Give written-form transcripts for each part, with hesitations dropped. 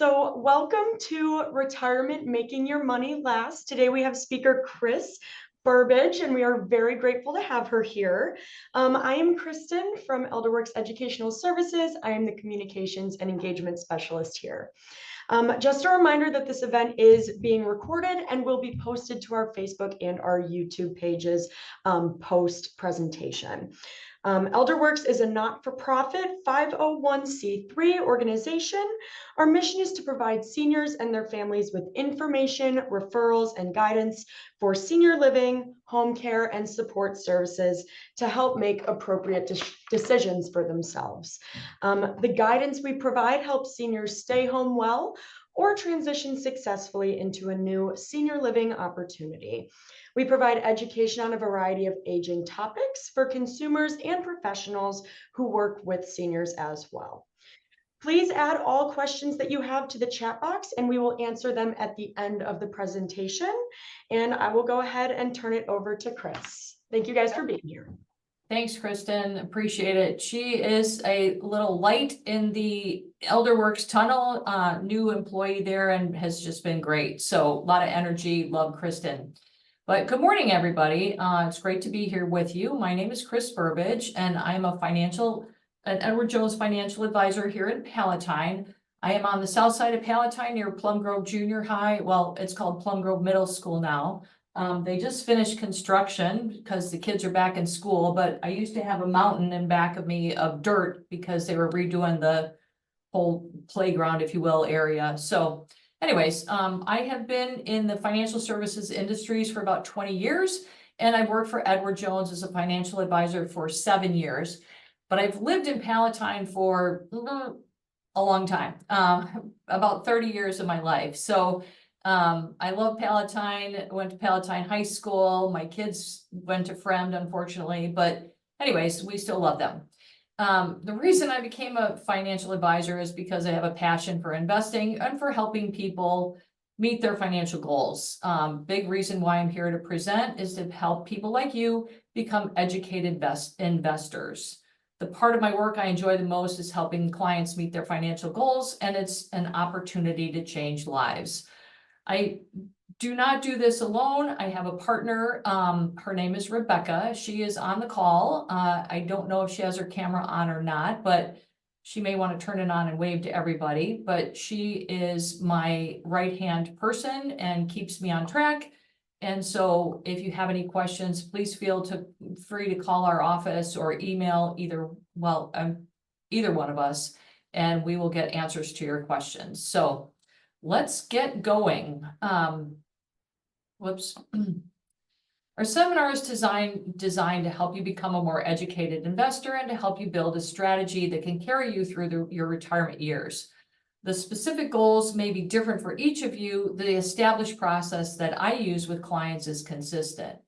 So, welcome to Retirement Making Your Money Last. Today we have speaker Chris Burbage, and we are very grateful to have her here. I am Kristen from Elderwerks Educational Services. I am the Communications and Engagement Specialist here. Just a reminder that this event is being recorded and will be posted to our Facebook and our YouTube pages post-presentation. Elderwerks is a not-for-profit 501c3 organization. Our mission is to provide seniors and their families with information, referrals, and guidance for senior living, home care, and support services to help make appropriate decisions for themselves. The guidance we provide helps seniors stay home well or transition successfully into a new senior living opportunity. We provide education on a variety of aging topics for consumers and professionals who work with seniors as well. Please add all questions that you have to the chat box and we will answer them at the end of the presentation. And I will go ahead and turn it over to Chris. Thank you guys for being here. Thanks, Kristen. Appreciate it. She is a little light in the Elderwerks tunnel, new employee there, and has just been great. So a lot of energy. Love Kristen. But good morning, everybody. It's great to be here with you. My name is Chris Burbage, and I'm an Edward Jones financial advisor here in Palatine. I am on the south side of Palatine near Plum Grove Junior High. Well, it's called Plum Grove Middle School now. They just finished construction because the kids are back in school, but I used to have a mountain in back of me of dirt because they were redoing the whole playground, if you will, area. So anyways, I have been in the financial services industries for about 20 years, and I've worked for Edward Jones as a financial advisor for 7 years. But I've lived in Palatine for a long time, about 30 years of my life. So I love Palatine, went to Palatine High School. My kids went to Friend, unfortunately, but anyways, we still love them. The reason I became a financial advisor is because I have a passion for investing and for helping people meet their financial goals. Big reason why I'm here to present is to help people like you become educated investors. The part of my work I enjoy the most is helping clients meet their financial goals, and it's an opportunity to change lives. I do not do this alone. I have a partner. Her name is Rebecca. She is on the call. I don't know if she has her camera on or not, but she may want to turn it on and wave to everybody. But she is my right-hand person and keeps me on track. And so if you have any questions, please feel free to call our office or email either one of us, and we will get answers to your questions. So let's get going. Our seminar is designed to help you become a more educated investor and to help you build a strategy that can carry you through your retirement years. The specific goals may be different for each of you. The established process that I use with clients is consistent.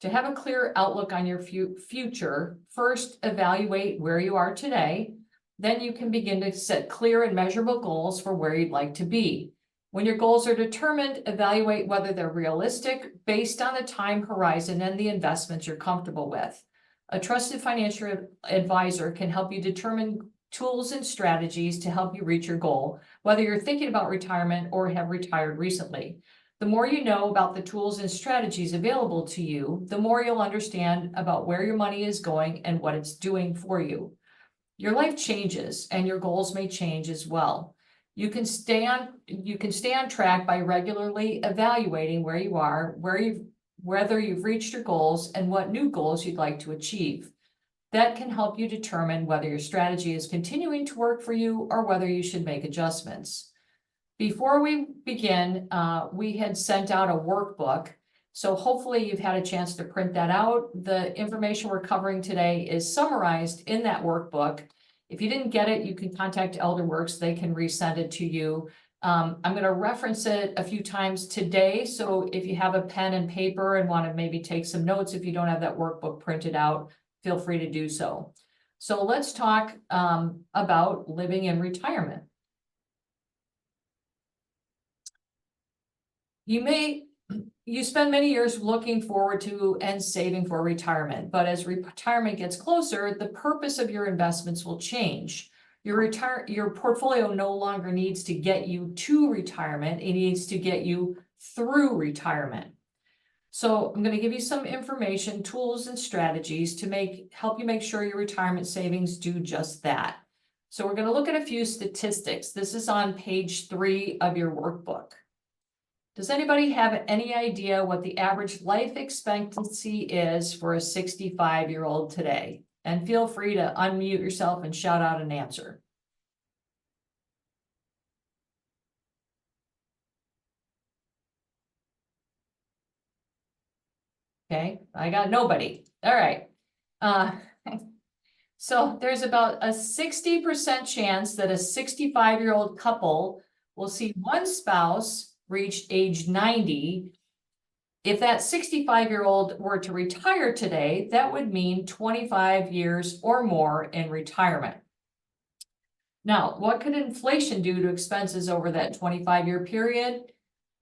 To have a clear outlook on your future, first evaluate where you are today. Then you can begin to set clear and measurable goals for where you'd like to be. When your goals are determined, evaluate whether they're realistic based on the time horizon and the investments you're comfortable with. A trusted financial advisor can help you determine tools and strategies to help you reach your goal, whether you're thinking about retirement or have retired recently. The more you know about the tools and strategies available to you, the more you'll understand about where your money is going and what it's doing for you. Your life changes and your goals may change as well. You can stay on track by regularly evaluating where you are, whether you've reached your goals, and what new goals you'd like to achieve. That can help you determine whether your strategy is continuing to work for you or whether you should make adjustments. Before we begin, we had sent out a workbook, so hopefully you've had a chance to print that out. The information we're covering today is summarized in that workbook. If you didn't get it, you can contact Elderwerks. They can resend it to you. I'm going to reference it a few times today, so if you have a pen and paper and want to maybe take some notes, if you don't have that workbook printed out, feel free to do so. So let's talk about living in retirement. You spend many years looking forward to and saving for retirement, but as retirement gets closer, the purpose of your investments will change. Your portfolio no longer needs to get you to retirement. It needs to get you through retirement. So I'm going to give you some information, tools, and strategies to help you make sure your retirement savings do just that. So we're going to look at a few statistics. This is on page 3 of your workbook. Does anybody have any idea what the average life expectancy is for a 65-year-old today? And feel free to unmute yourself and shout out an answer. Okay, I got nobody. All right. So there's about a 60% chance that a 65-year-old couple will see one spouse reach age 90. If that 65-year-old were to retire today, that would mean 25 years or more in retirement. Now, what could inflation do to expenses over that 25-year period?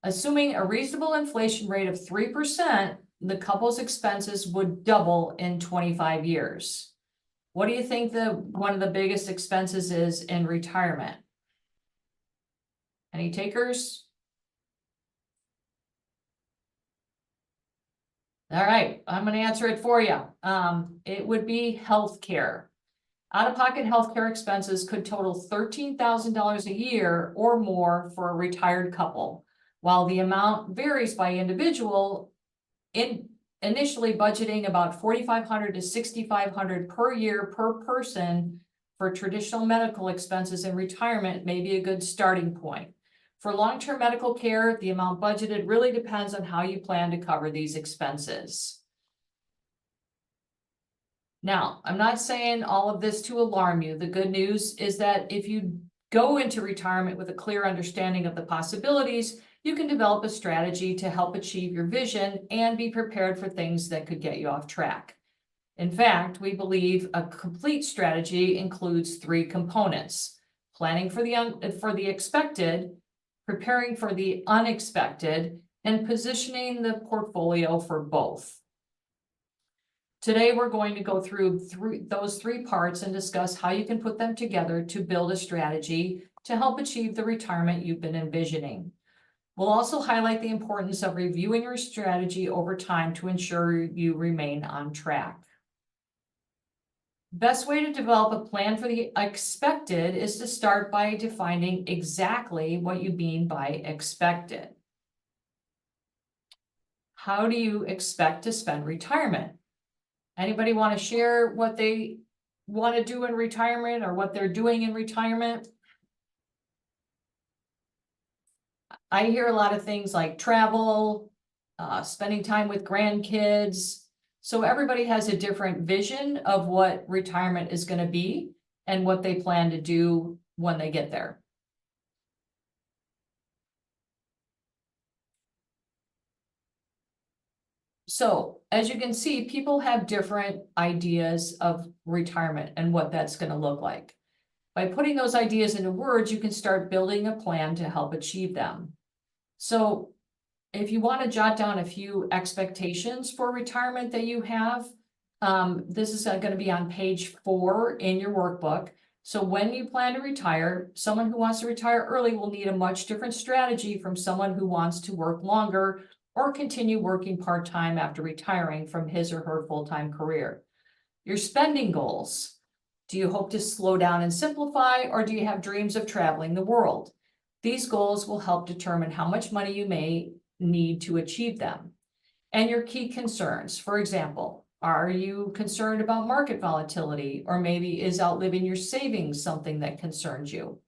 Assuming a reasonable inflation rate of 3%, the couple's expenses would double in 25 years. What do you think one of the biggest expenses is in retirement? Any takers? All right, I'm going to answer it for you. It would be healthcare. Out-of-pocket healthcare expenses could total $13,000 a year or more for a retired couple. While the amount varies by individual, initially budgeting about $4,500 to $6,500 per year per person for traditional medical expenses in retirement may be a good starting point. For long-term medical care, the amount budgeted really depends on how you plan to cover these expenses. Now, I'm not saying all of this to alarm you. The good news is that if you go into retirement with a clear understanding of the possibilities, you can develop a strategy to help achieve your vision and be prepared for things that could get you off track. In fact, we believe a complete strategy includes 3 components: planning for the expected, preparing for the unexpected, and positioning the portfolio for both. Today, we're going to go through those 3 parts and discuss how you can put them together to build a strategy to help achieve the retirement you've been envisioning. We'll also highlight the importance of reviewing your strategy over time to ensure you remain on track. Best way to develop a plan for the expected is to start by defining exactly what you mean by expected. How do you expect to spend retirement? Anybody want to share what they want to do in retirement or what they're doing in retirement? I hear a lot of things like travel, spending time with grandkids. So everybody has a different vision of what retirement is going to be and what they plan to do when they get there. So as you can see, people have different ideas of retirement and what that's going to look like. By putting those ideas into words, you can start building a plan to help achieve them. So if you want to jot down a few expectations for retirement that you have, this is going to be on page 4 in your workbook. So when you plan to retire, someone who wants to retire early will need a much different strategy from someone who wants to work longer or continue working part-time after retiring from his or her full-time career. Your spending goals. Do you hope to slow down and simplify, or do you have dreams of traveling the world? These goals will help determine how much money you may need to achieve them. And your key concerns. For example, are you concerned about market volatility, or maybe is outliving your savings something that concerns you?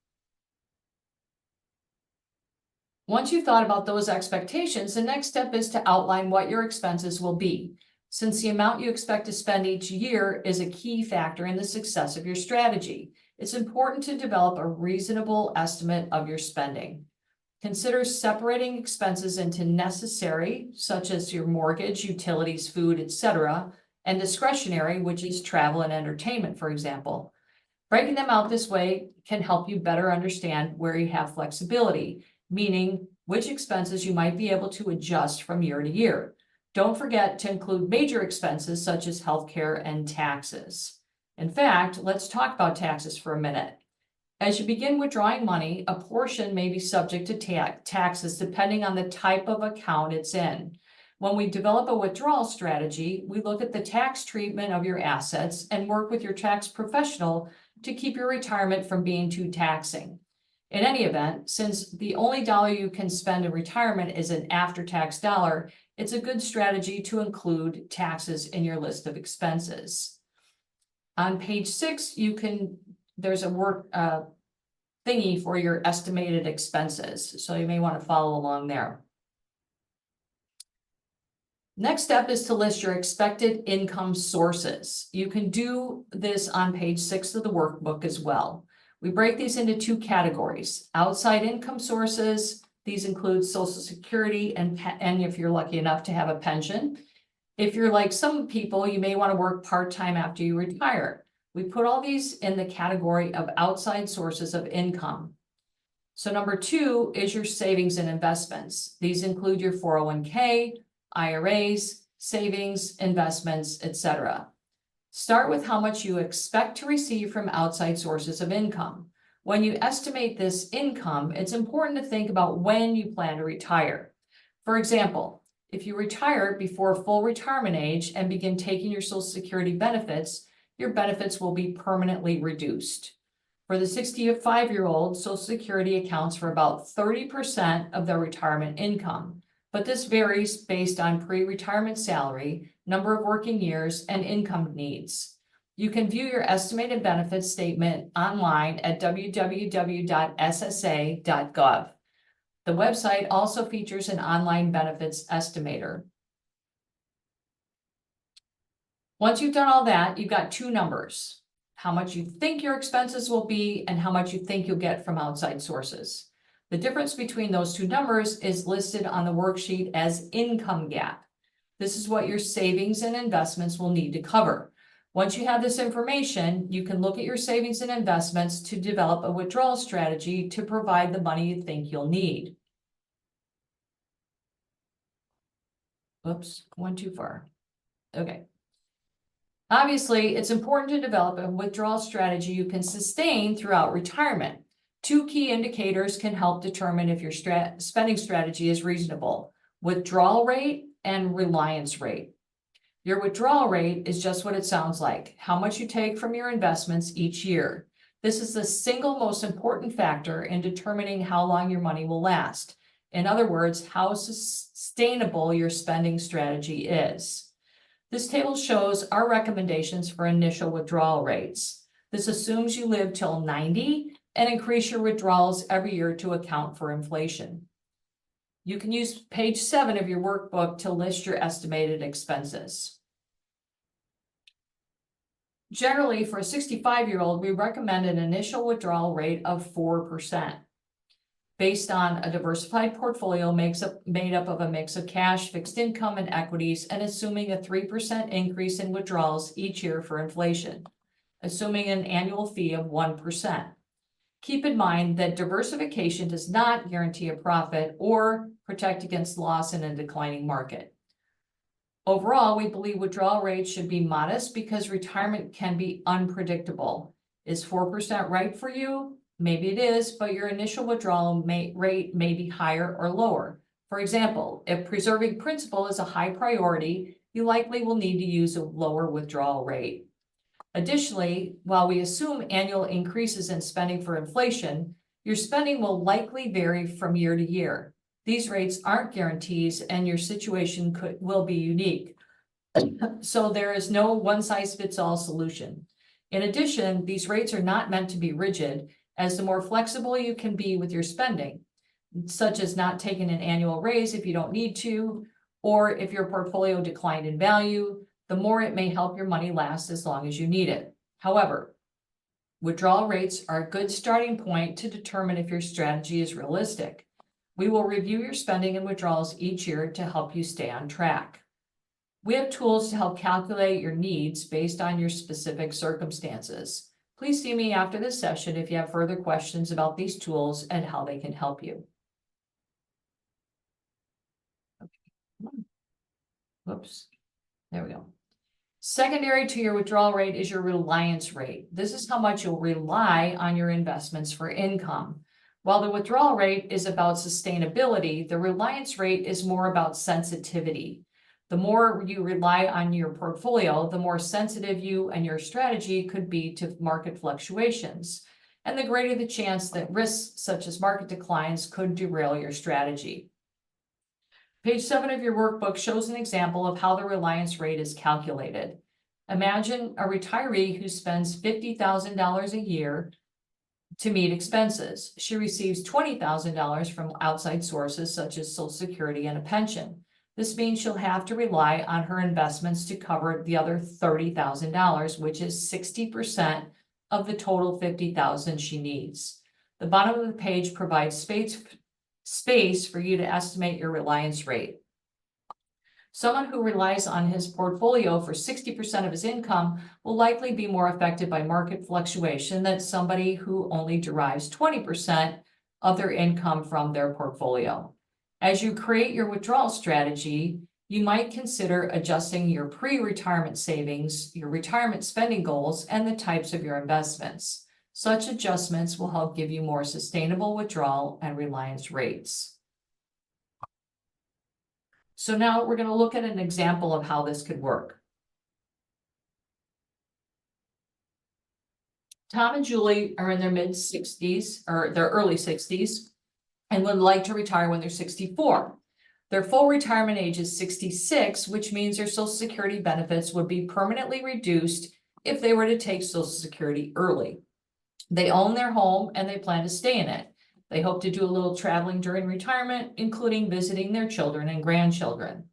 Once you've thought about those expectations, the next step is to outline what your expenses will be, since the amount you expect to spend each year is a key factor in the success of your strategy. It's important to develop a reasonable estimate of your spending. Consider separating expenses into necessary, such as your mortgage, utilities, food, etc., and discretionary, which is travel and entertainment, for example. Breaking them out this way can help you better understand where you have flexibility, meaning which expenses you might be able to adjust from year to year. Don't forget to include major expenses such as healthcare and taxes. In fact, let's talk about taxes for a minute. As you begin withdrawing money, a portion may be subject to taxes depending on the type of account it's in. When we develop a withdrawal strategy, we look at the tax treatment of your assets and work with your tax professional to keep your retirement from being too taxing. In any event, since the only dollar you can spend in retirement is an after-tax dollar, it's a good strategy to include taxes in your list of expenses. On page 6, there's a work thingy for your estimated expenses, so you may want to follow along there. Next step is to list your expected income sources. You can do this on page 6 of the workbook as well. We break these into 2 categories. Outside income sources, these include Social Security and if you're lucky enough to have a pension. If you're like some people, you may want to work part-time after you retire. We put all these in the category of outside sources of income. So number 2 is your savings and investments. These include your 401k, IRAs, savings, investments, etc. Start with how much you expect to receive from outside sources of income. When you estimate this income, it's important to think about when you plan to retire. For example, if you retire before full retirement age and begin taking your Social Security benefits, your benefits will be permanently reduced. For the 65-year-old, Social Security accounts for about 30% of their retirement income, but this varies based on pre-retirement salary, number of working years, and income needs. You can view your estimated benefits statement online at www.ssa.gov. The website also features an online benefits estimator. Once you've done all that, you've got 2 numbers: how much you think your expenses will be and how much you think you'll get from outside sources. The difference between those 2 numbers is listed on the worksheet as income gap. This is what your savings and investments will need to cover. Once you have this information, you can look at your savings and investments to develop a withdrawal strategy to provide the money you think you'll need. Oops, went too far. Okay. Obviously, it's important to develop a withdrawal strategy you can sustain throughout retirement. 2 key indicators can help determine if your spending strategy is reasonable: withdrawal rate and reliance rate. Your withdrawal rate is just what it sounds like, how much you take from your investments each year. This is the single most important factor in determining how long your money will last. In other words, how sustainable your spending strategy is. This table shows our recommendations for initial withdrawal rates. This assumes you live till 90 and increase your withdrawals every year to account for inflation. You can use page 7 of your workbook to list your estimated expenses. Generally, for a 65-year-old, we recommend an initial withdrawal rate of 4%. Based on a diversified portfolio made up of a mix of cash, fixed income, and equities, and assuming a 3% increase in withdrawals each year for inflation, assuming an annual fee of 1%. Keep in mind that diversification does not guarantee a profit or protect against loss in a declining market. Overall, we believe withdrawal rates should be modest because retirement can be unpredictable. Is 4% right for you? Maybe it is, but your initial withdrawal rate may be higher or lower. For example, if preserving principal is a high priority, you likely will need to use a lower withdrawal rate. Additionally, while we assume annual increases in spending for inflation, your spending will likely vary from year to year. These rates aren't guarantees, and your situation will be unique. So there is no one-size-fits-all solution. In addition, these rates are not meant to be rigid, as the more flexible you can be with your spending, such as not taking an annual raise if you don't need to, or if your portfolio declined in value, the more it may help your money last as long as you need it. However, withdrawal rates are a good starting point to determine if your strategy is realistic. We will review your spending and withdrawals each year to help you stay on track. We have tools to help calculate your needs based on your specific circumstances. Please see me after this session if you have further questions about these tools and how they can help you. Okay. Whoops. There we go. Secondary to your withdrawal rate is your reliance rate. This is how much you'll rely on your investments for income. While the withdrawal rate is about sustainability, the reliance rate is more about sensitivity. The more you rely on your portfolio, the more sensitive you and your strategy could be to market fluctuations, and the greater the chance that risks such as market declines could derail your strategy. Page 7 of your workbook shows an example of how the reliance rate is calculated. Imagine a retiree who spends $50,000 a year to meet expenses. She receives $20,000 from outside sources such as Social Security and a pension. This means she'll have to rely on her investments to cover the other $30,000, which is 60% of the total $50,000 she needs. The bottom of the page provides space for you to estimate your reliance rate. Someone who relies on his portfolio for 60% of his income will likely be more affected by market fluctuation than somebody who only derives 20% of their income from their portfolio. As you create your withdrawal strategy, you might consider adjusting your pre-retirement savings, your retirement spending goals, and the types of your investments. Such adjustments will help give you more sustainable withdrawal and reliance rates. So now we're going to look at an example of how this could work. Tom and Julie are in their mid-60s or their early 60s and would like to retire when they're 64. Their full retirement age is 66, which means their Social Security benefits would be permanently reduced if they were to take Social Security early. They own their home and they plan to stay in it. They hope to do a little traveling during retirement, including visiting their children and grandchildren.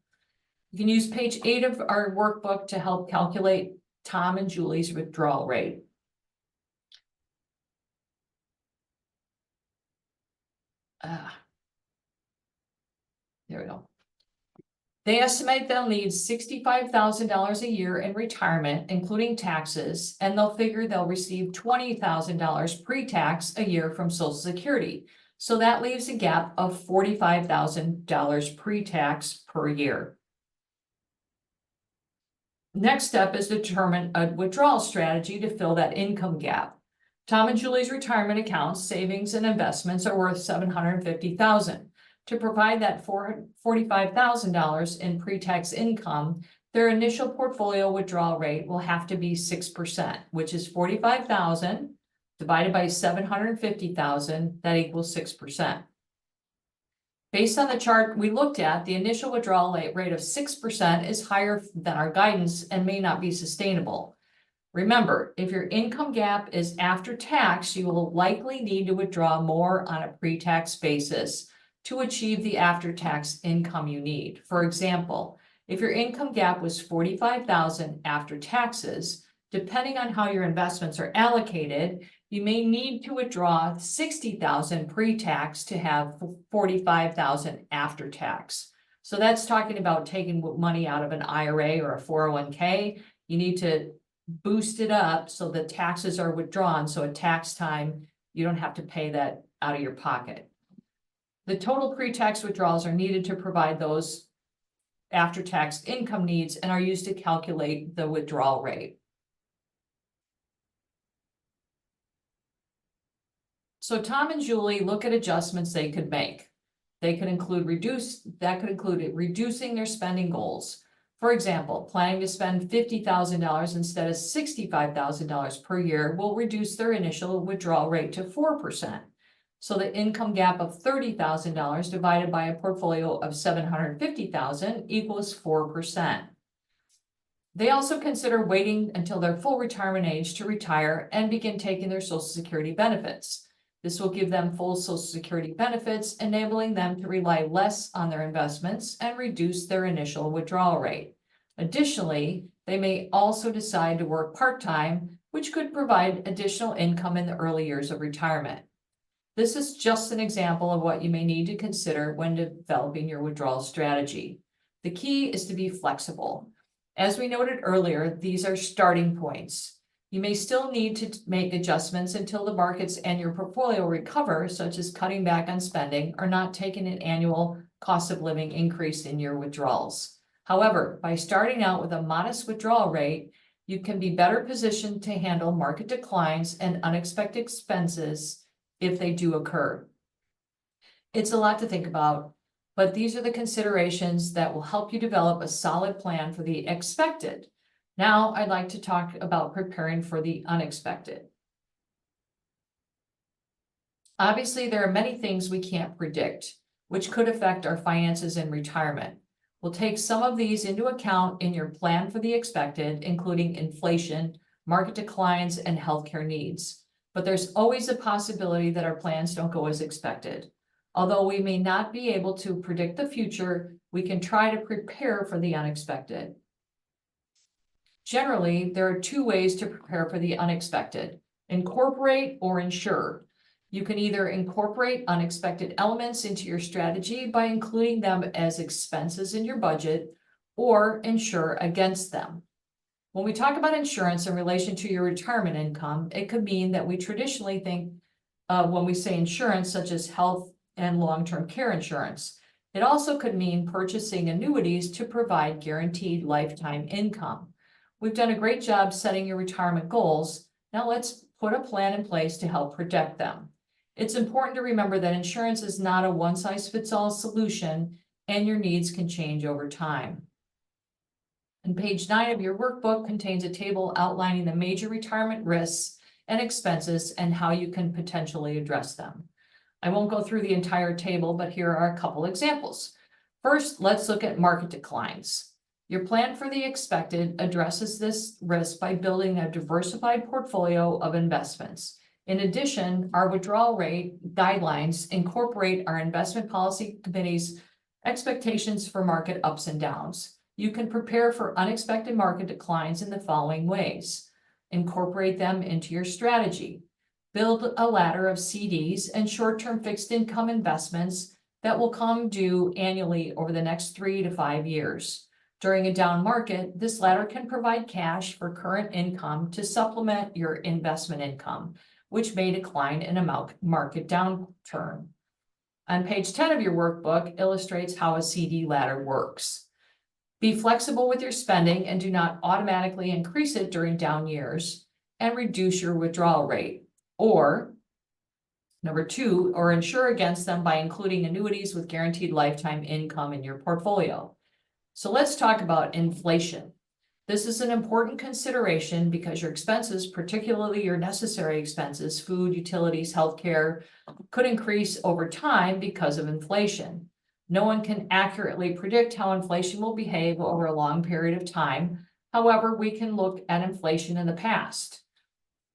You can use page 8 of our workbook to help calculate Tom and Julie's withdrawal rate. There we go. They estimate they'll need $65,000 a year in retirement, including taxes, and they'll figure they'll receive $20,000 pre-tax a year from Social Security. So that leaves a gap of $45,000 pre-tax per year. Next step is to determine a withdrawal strategy to fill that income gap. Tom and Julie's retirement accounts, savings, and investments are worth $750,000. To provide that $45,000 in pre-tax income, their initial portfolio withdrawal rate will have to be 6%, which is $45,000 divided by $750,000, that equals 6%. Based on the chart we looked at, the initial withdrawal rate of 6% is higher than our guidance and may not be sustainable. Remember, if your income gap is after tax, you will likely need to withdraw more on a pre-tax basis to achieve the after-tax income you need. For example, if your income gap was $45,000 after taxes, depending on how your investments are allocated, you may need to withdraw $60,000 pre-tax to have $45,000 after tax. So that's talking about taking money out of an IRA or a 401k. You need to boost it up so the taxes are withdrawn, so at tax time, you don't have to pay that out of your pocket. The total pre-tax withdrawals are needed to provide those after-tax income needs and are used to calculate the withdrawal rate. So Tom and Julie look at adjustments they could make. They could include reducing their spending goals. For example, planning to spend $50,000 instead of $65,000 per year will reduce their initial withdrawal rate to 4%. So the income gap of $30,000 divided by a portfolio of $750,000 equals 4%. They also consider waiting until their full retirement age to retire and begin taking their Social Security benefits. This will give them full Social Security benefits, enabling them to rely less on their investments and reduce their initial withdrawal rate. Additionally, they may also decide to work part-time, which could provide additional income in the early years of retirement. This is just an example of what you may need to consider when developing your withdrawal strategy. The key is to be flexible. As we noted earlier, these are starting points. You may still need to make adjustments until the markets and your portfolio recover, such as cutting back on spending or not taking an annual cost of living increase in your withdrawals. However, by starting out with a modest withdrawal rate, You can be better positioned to handle market declines and unexpected expenses if they do occur. It's a lot to think about, but these are the considerations that will help you develop a solid plan for the expected. Now, I'd like to talk about preparing for the unexpected. Obviously, there are many things we can't predict, which could affect our finances in retirement. We'll take some of these into account in your plan for the expected, including inflation, market declines, and healthcare needs. But there's always a possibility that our plans don't go as expected. Although we may not be able to predict the future, we can try to prepare for the unexpected. Generally, there are two ways to prepare for the unexpected: incorporate or insure. You can either incorporate unexpected elements into your strategy by including them as expenses in your budget, or insure against them. When we talk about insurance in relation to your retirement income, it could mean that we traditionally think when we say insurance, such as health and long-term care insurance. It also could mean purchasing annuities to provide guaranteed lifetime income. We've done a great job setting your retirement goals. Now let's put a plan in place to help protect them. It's important to remember that insurance is not a one-size-fits-all solution, and your needs can change over time. And page 9 of your workbook contains a table outlining the major retirement risks and expenses and how you can potentially address them. I won't go through the entire table, but here are a couple examples. First, let's look at market declines. Your plan for the expected addresses this risk by building a diversified portfolio of investments. In addition, our withdrawal rate guidelines incorporate our investment policy committee's expectations for market ups and downs. You can prepare for unexpected market declines in the following ways. Incorporate them into your strategy. Build a ladder of CDs and short-term fixed income investments that will come due annually over the next 3 to 5 years. During a down market, this ladder can provide cash for current income to supplement your investment income, which may decline in a market downturn. On page 10 of your workbook illustrates how a CD ladder works. Be flexible with your spending and do not automatically increase it during down years, and reduce your withdrawal rate. Or, number 2, or insure against them by including annuities with guaranteed lifetime income in your portfolio. So let's talk about inflation. This is an important consideration because your expenses, particularly your necessary expenses, food, utilities, healthcare, could increase over time because of inflation. No one can accurately predict how inflation will behave over a long period of time. However, we can look at inflation in the past.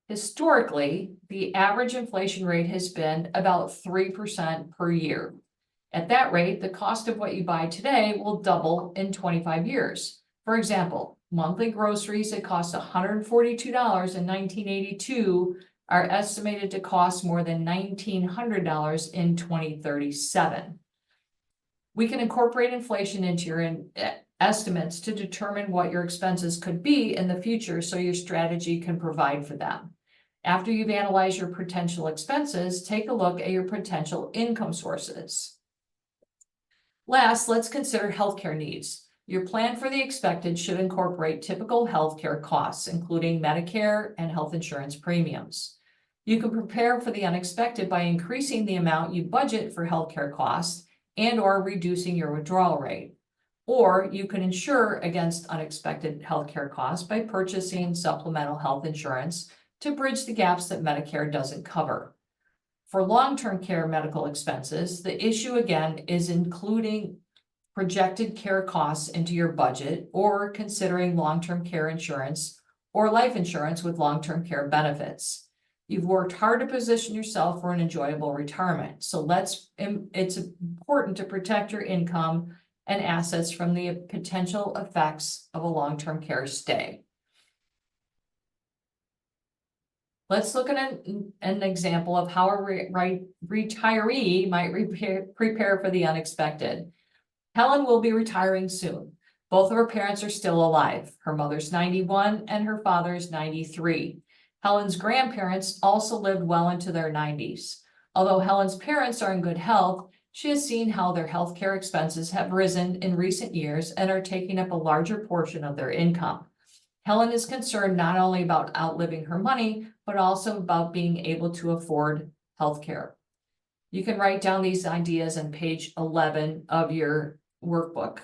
Historically, the average inflation rate has been about 3% per year. At that rate, the cost of what you buy today will double in 25 years. For example, monthly groceries that cost $142 in 1982 are estimated to cost more than $1,900 in 2037. We can incorporate inflation into your estimates to determine what your expenses could be in the future so your strategy can provide for them. After you've analyzed your potential expenses, take a look at your potential income sources. Last, let's consider healthcare needs. Your plan for the expected should incorporate typical healthcare costs, including Medicare and health insurance premiums. You can prepare for the unexpected by increasing the amount you budget for healthcare costs and/or reducing your withdrawal rate. Or you can insure against unexpected healthcare costs by purchasing supplemental health insurance to bridge the gaps that Medicare doesn't cover. For long-term care medical expenses, the issue again is including projected care costs into your budget or considering long-term care insurance or life insurance with long-term care benefits. You've worked hard to position yourself for an enjoyable retirement. So it's important to protect your income and assets from the potential effects of a long-term care stay. Let's look at an example of how a retiree might prepare for the unexpected. Helen will be retiring soon. Both of her parents are still alive. Her mother's 91 and her father's 93. Helen's grandparents also lived well into their 90s. Although Helen's parents are in good health, she has seen how their healthcare expenses have risen in recent years and are taking up a larger portion of their income. Helen is concerned not only about outliving her money, but also about being able to afford healthcare. You can write down these ideas on page 11 of your workbook.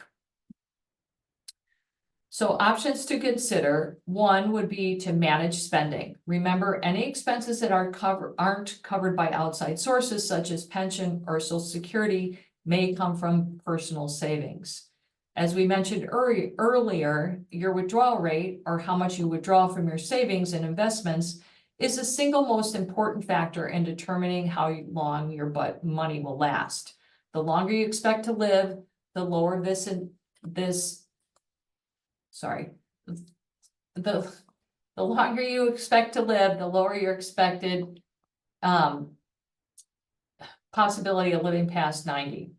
So options to consider, one would be to manage spending. Remember, any expenses that aren't covered by outside sources such as pension or Social Security may come from personal savings. As we mentioned earlier, your withdrawal rate, or how much you withdraw from your savings and investments, is the single most important factor in determining how long your money will last. The longer you expect to live, the lower the longer you expect to live, the lower your expected possibility of living past 90.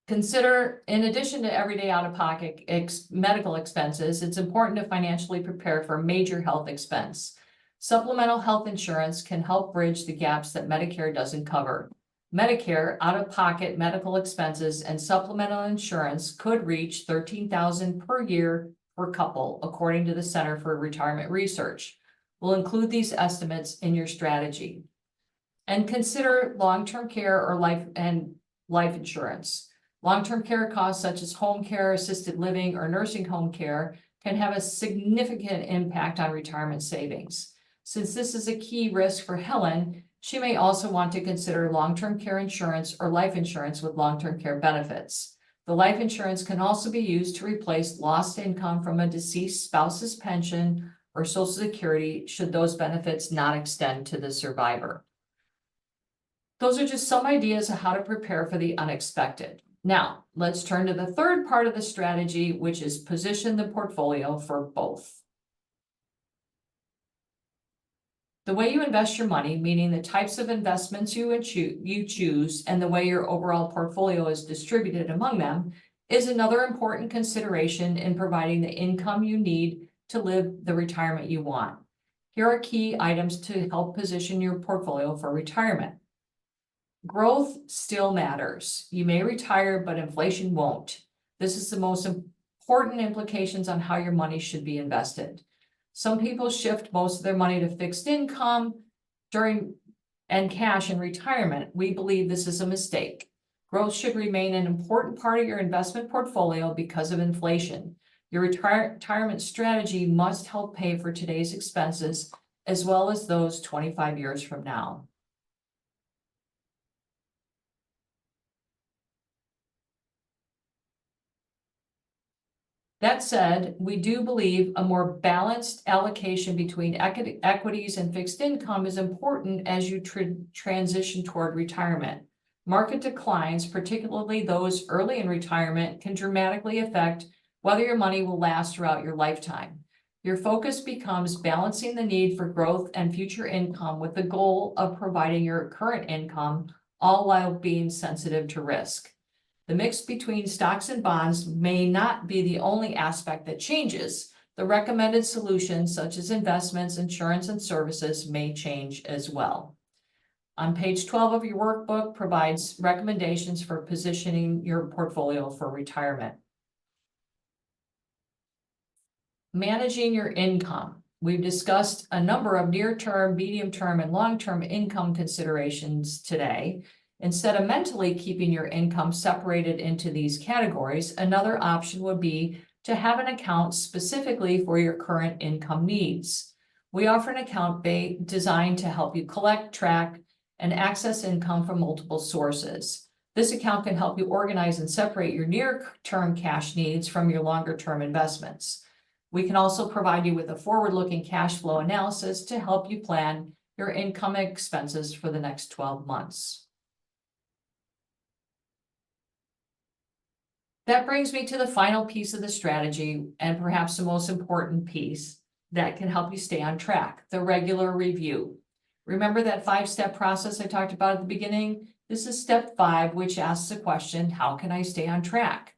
Consider, in addition to everyday out-of-pocket medical expenses, it's important to financially prepare for a major health expense. Supplemental health insurance can help bridge the gaps that Medicare doesn't cover. Medicare out-of-pocket medical expenses and supplemental insurance could reach $13,000 per year per couple, according to the Center for Retirement Research. We'll include these estimates in your strategy. And consider long-term care or life insurance. Long-term care costs such as home care, assisted living, or nursing home care can have a significant impact on retirement savings. Since this is a key risk for Helen, she may also want to consider long-term care insurance or life insurance with long-term care benefits. The life insurance can also be used to replace lost income from a deceased spouse's pension or Social Security should those benefits not extend to the survivor. Those are just some ideas of how to prepare for the unexpected. Now, let's turn to the third part of the strategy, which is position the portfolio for both. The way you invest your money, meaning the types of investments you choose and the way your overall portfolio is distributed among them, is another important consideration in providing the income you need to live the retirement you want. Here are key items to help position your portfolio for retirement. Growth still matters. You may retire, but inflation won't. This is the most important implications on how your money should be invested. Some people shift most of their money to fixed income and cash in retirement. We believe this is a mistake. Growth should remain an important part of your investment portfolio because of inflation. Your retirement strategy must help pay for today's expenses as well as those 25 years from now. That said, we do believe a more balanced allocation between equities and fixed income is important as you transition toward retirement. Market declines, particularly those early in retirement, can dramatically affect whether your money will last throughout your lifetime. Your focus becomes balancing the need for growth and future income with the goal of providing your current income, all while being sensitive to risk. The mix between stocks and bonds may not be the only aspect that changes. The recommended solutions, such as investments, insurance, and services, may change as well. On page 12 of your workbook provides recommendations for positioning your portfolio for retirement. Managing your income. We've discussed a number of near-term, medium-term, and long-term income considerations today. Instead of mentally keeping your income separated into these categories, another option would be to have an account specifically for your current income needs. We offer an account designed to help you collect, track, and access income from multiple sources. This account can help you organize and separate your near-term cash needs from your longer-term investments. We can also provide you with a forward-looking cash flow analysis to help you plan your income and expenses for the next 12 months. That brings me to the final piece of the strategy, and perhaps the most important piece that can help you stay on track, the regular review. Remember that 5-step process I talked about at the beginning? This is step 5, which asks the question, how can I stay on track?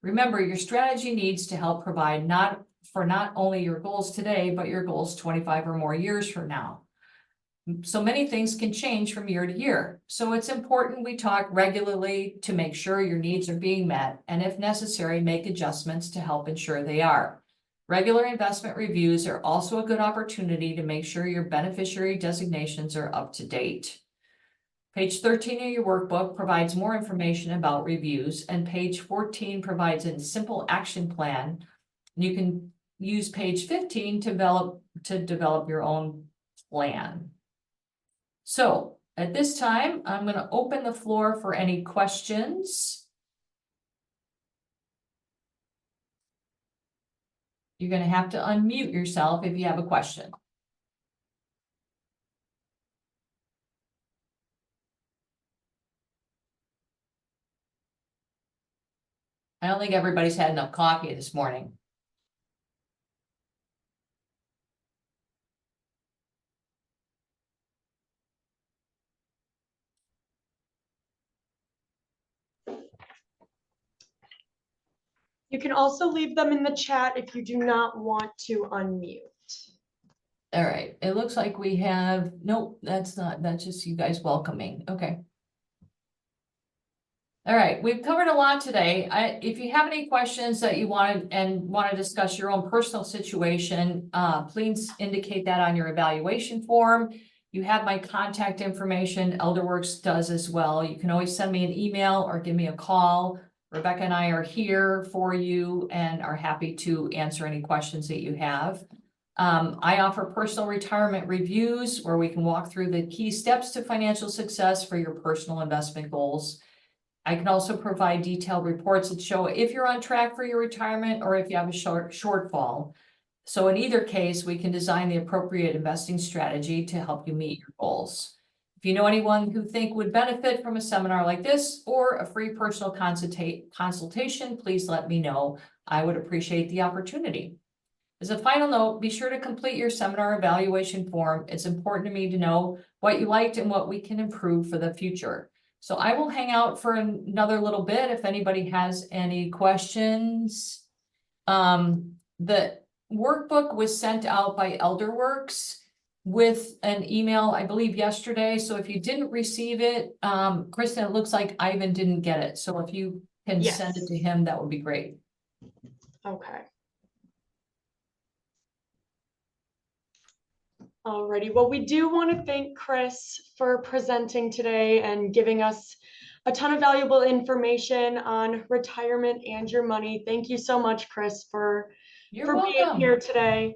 Remember, your strategy needs to help provide not only your goals today, but your goals 25 or more years from now. So many things can change from year to year. So it's important we talk regularly to make sure your needs are being met, and if necessary, make adjustments to help ensure they are. Regular investment reviews are also a good opportunity to make sure your beneficiary designations are up to date. Page 13 of your workbook provides more information about reviews, and page 14 provides a simple action plan. You can use page 15 to develop your own plan. So at this time, I'm going to open the floor for any questions. You're going to have to unmute yourself if you have a question. I don't think everybody's had enough coffee this morning. You can also leave them in the chat if you do not want to unmute. All right, it looks like we have, nope, that's just you guys welcoming. Okay. All right, we've covered a lot today. If you have any questions that you want to discuss your own personal situation, please indicate that on your evaluation form. You have my contact information. Elderwerks does as well. You can always send me an email or give me a call. Rebecca and I are here for you and are happy to answer any questions that you have. I offer personal retirement reviews where we can walk through the key steps to financial success for your personal investment goals. I can also provide detailed reports that show if you're on track for your retirement or if you have a shortfall. So in either case, we can design the appropriate investing strategy to help you meet your goals. If you know anyone who would benefit from a seminar like this or a free personal consultation, please let me know. I would appreciate the opportunity. As a final note, be sure to complete your seminar evaluation form. It's important to me to know what you liked and what we can improve for the future. So I will hang out for another little bit if anybody has any questions. The workbook was sent out by Elderwerks with an email, I believe, yesterday. So if you didn't receive it, Kristen, it looks like Ivan didn't get it. So if you can send it to him, that would be great. Okay. Alrighty, well, we do want to thank Chris for presenting today and giving us a ton of valuable information on retirement and your money. Thank you so much, Chris, for You're being welcome. here today.